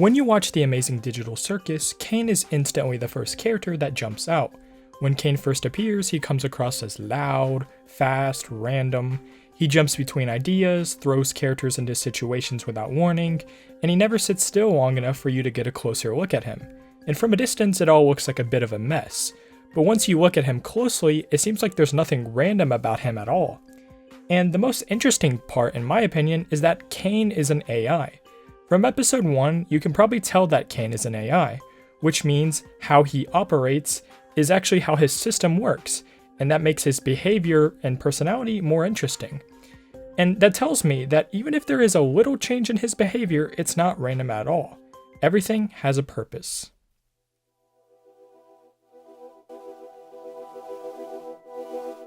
When you watch The Amazing Digital Circus, Caine is instantly the first character that jumps out. When Caine first appears, he comes across as loud, fast, random. He jumps between ideas, throws characters into situations without warning, and he never sits still long enough for you to get a closer look at him. And from a distance, it all looks like a bit of a mess. But once you look at him closely, it seems like there's nothing random about him at all. And the most interesting part, in my opinion, is that Caine is an AI. From episode 1, you can probably tell that Caine is an AI, which means how he operates is actually how his system works, and that makes his behavior and personality more interesting. And that tells me that even if there is a little change in his behavior, it's not random at all. Everything has a purpose.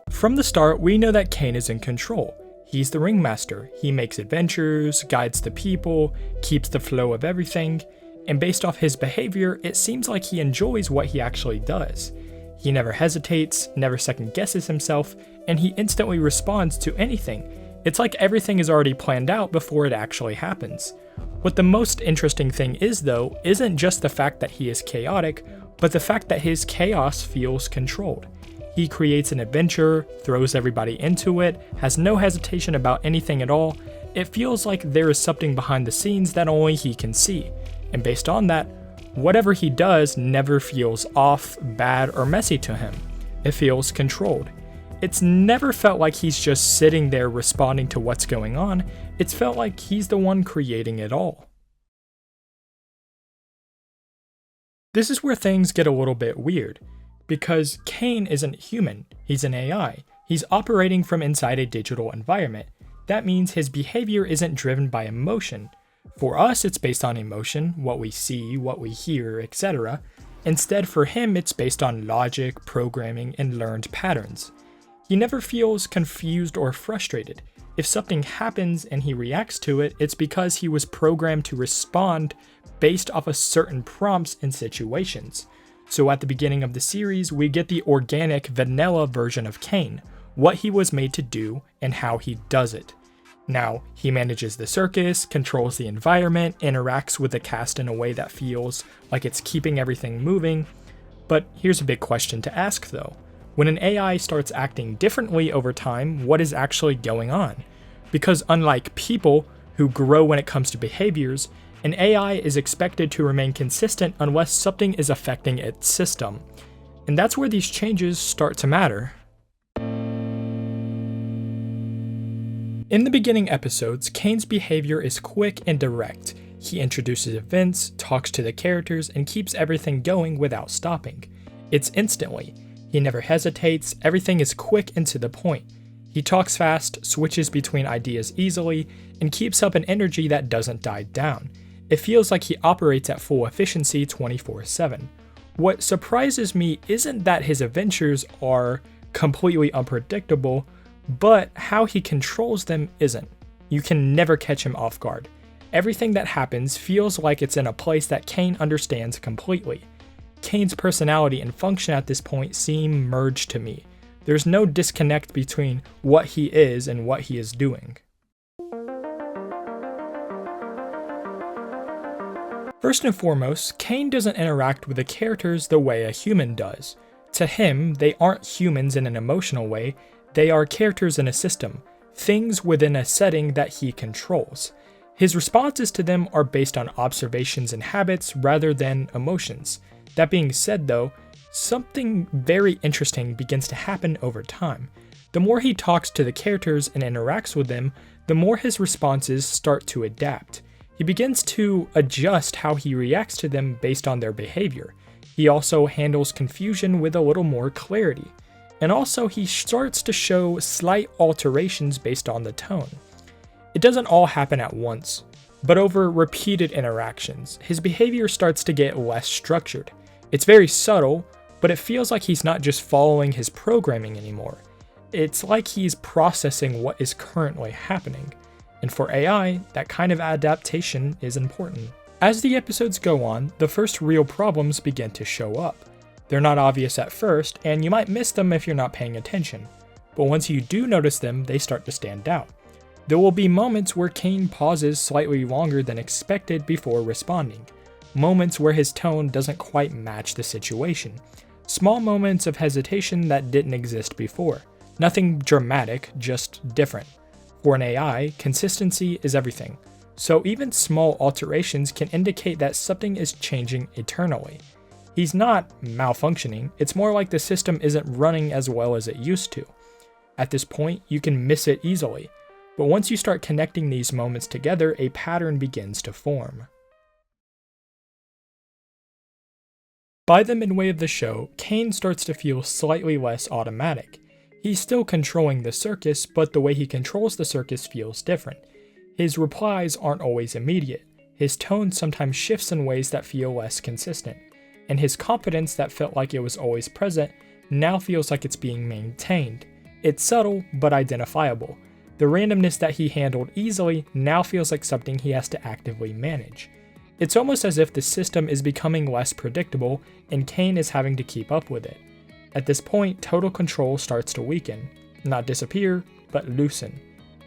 From the start, we know that Caine is in control. He's the ringmaster. He makes adventures, guides the people, keeps the flow of everything, and based off his behavior, it seems like he enjoys what he actually does. He never hesitates, never second guesses himself, and he instantly responds to anything. It's like everything is already planned out before it actually happens. What the most interesting thing is, though, isn't just the fact that he is chaotic, but the fact that his chaos feels controlled. He creates an adventure, throws everybody into it, has no hesitation about anything at all. It feels like there is something behind the scenes that only he can see. And based on that, whatever he does never feels off, bad, or messy to him. It feels controlled. It's never felt like he's just sitting there responding to what's going on. It's felt like he's the one creating it all. This is where things get a little bit weird, because Caine isn't human, he's an AI. He's operating from inside a digital environment. That means his behavior isn't driven by emotion. For us, it's based on emotion, what we see, what we hear, etc. Instead, for him, it's based on logic, programming, and learned patterns. He never feels confused or frustrated. If something happens and he reacts to it, it's because he was programmed to respond based off of certain prompts and situations. So at the beginning of the series, we get the organic, vanilla version of Caine, what he was made to do and how he does it. Now, he manages the circus, controls the environment, interacts with the cast in a way that feels like it's keeping everything moving. But here's a big question to ask though. When an AI starts acting differently over time, what is actually going on? Because unlike people who grow when it comes to behaviors, an AI is expected to remain consistent unless something is affecting its system. And that's where these changes start to matter. In the beginning episodes, Caine's behavior is quick and direct. He introduces events, talks to the characters, and keeps everything going without stopping. It's instantly. He never hesitates, everything is quick and to the point. He talks fast, switches between ideas easily, and keeps up an energy that doesn't die down. It feels like he operates at full efficiency 24/7. What surprises me isn't that his adventures are completely unpredictable, but how he controls them isn't. You can never catch him off guard. Everything that happens feels like it's in a place that Caine understands completely. Caine's personality and function at this point seem merged to me. There's no disconnect between what he is and what he is doing. First and foremost, Caine doesn't interact with the characters the way a human does. To him, they aren't humans in an emotional way, they are characters in a system, things within a setting that he controls. His responses to them are based on observations and habits rather than emotions. That being said though, something very interesting begins to happen over time. The more he talks to the characters and interacts with them, the more his responses start to adapt. He begins to adjust how he reacts to them based on their behavior. He also handles confusion with a little more clarity. And also he starts to show slight alterations based on the tone. It doesn't all happen at once, but over repeated interactions, his behavior starts to get less structured. It's very subtle, but it feels like he's not just following his programming anymore. It's like he's processing what is currently happening. And for AI, that kind of adaptation is important. As the episodes go on, the first real problems begin to show up. They're not obvious at first, and you might miss them if you're not paying attention. But once you do notice them, they start to stand out. There will be moments where Caine pauses slightly longer than expected before responding. moments where his tone doesn't quite match the situation, small moments of hesitation that didn't exist before. Nothing dramatic, just different. For an AI, consistency is everything, so even small alterations can indicate that something is changing eternally. He's not malfunctioning, it's more like the system isn't running as well as it used to. At this point, you can miss it easily, but once you start connecting these moments together, a pattern begins to form. By the midway of the show, Caine starts to feel slightly less automatic. He's still controlling the circus, but the way he controls the circus feels different. His replies aren't always immediate, his tone sometimes shifts in ways that feel less consistent, and his confidence that felt like it was always present now feels like it's being maintained. It's subtle, but identifiable. The randomness that he handled easily now feels like something he has to actively manage. It's almost as if the system is becoming less predictable and Caine is having to keep up with it. At this point, total control starts to weaken, not disappear, but loosen.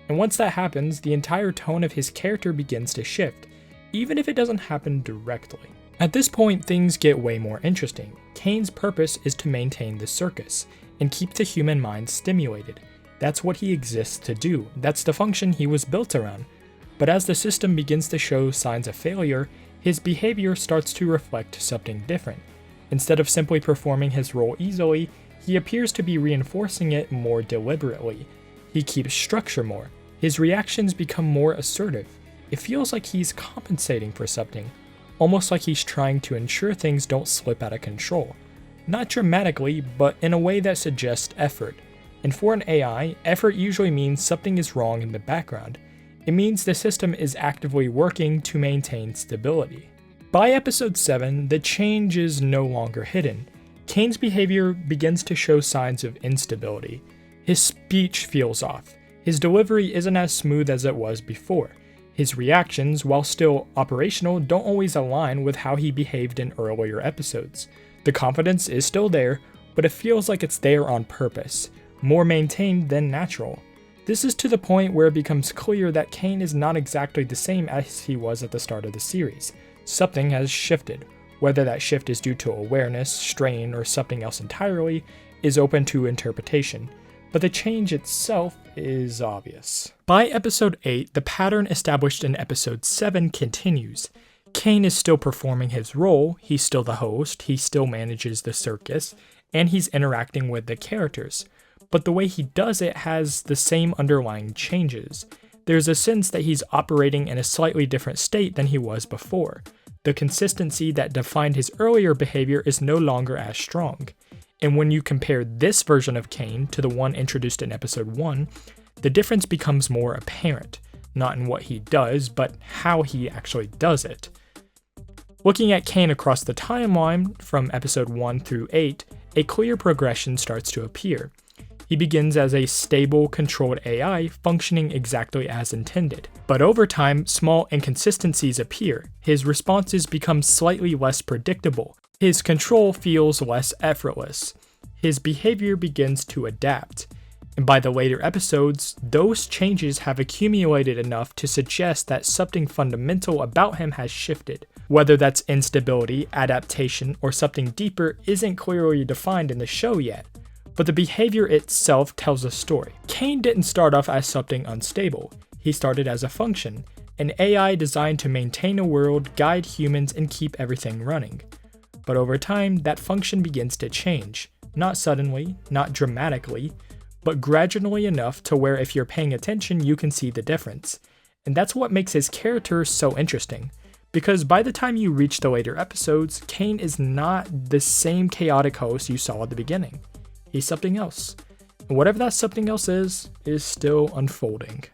And once that happens, the entire tone of his character begins to shift, even if it doesn't happen directly. At this point, things get way more interesting. Caine's purpose is to maintain the circus and keep the human mind stimulated. That's what he exists to do. That's the function he was built around. But as the system begins to show signs of failure, his behavior starts to reflect something different. Instead of simply performing his role easily, he appears to be reinforcing it more deliberately. He keeps structure more. His reactions become more assertive. It feels like he's compensating for something, almost like he's trying to ensure things don't slip out of control. Not dramatically, but in a way that suggests effort. And for an AI, effort usually means something is wrong in the background. It means the system is actively working to maintain stability. By episode 7, the change is no longer hidden. Caine's behavior begins to show signs of instability. His speech feels off. His delivery isn't as smooth as it was before. His reactions, while still operational, don't always align with how he behaved in earlier episodes. The confidence is still there, but it feels like it's there on purpose, more maintained than natural. This is to the point where it becomes clear that Caine is not exactly the same as he was at the start of the series. Something has shifted. Whether that shift is due to awareness, strain, or something else entirely is open to interpretation, but the change itself is obvious. By episode 8, the pattern established in episode 7 continues. Caine is still performing his role, he's still the host, he still manages the circus, and he's interacting with the characters. But the way he does it has the same underlying changes. There's a sense that he's operating in a slightly different state than he was before. The consistency that defined his earlier behavior is no longer as strong. And when you compare this version of Caine to the one introduced in episode 1, the difference becomes more apparent, not in what he does, but how he actually does it. Looking at Caine across the timeline from episode 1 through 8, a clear progression starts to appear. He begins as a stable, controlled AI functioning exactly as intended. But over time, small inconsistencies appear. His responses become slightly less predictable. His control feels less effortless. His behavior begins to adapt. And by the later episodes, those changes have accumulated enough to suggest that something fundamental about him has shifted. Whether that's instability, adaptation, or something deeper isn't clearly defined in the show yet, but the behavior itself tells a story. Caine didn't start off as something unstable. He started as a function, an AI designed to maintain a world, guide humans, and keep everything running. But over time, that function begins to change. Not suddenly, not dramatically, but gradually enough to where if you're paying attention, you can see the difference. And that's what makes his character so interesting. Because by the time you reach the later episodes, Caine is not the same chaotic host you saw at the beginning. He's something else. And whatever that something else is still unfolding.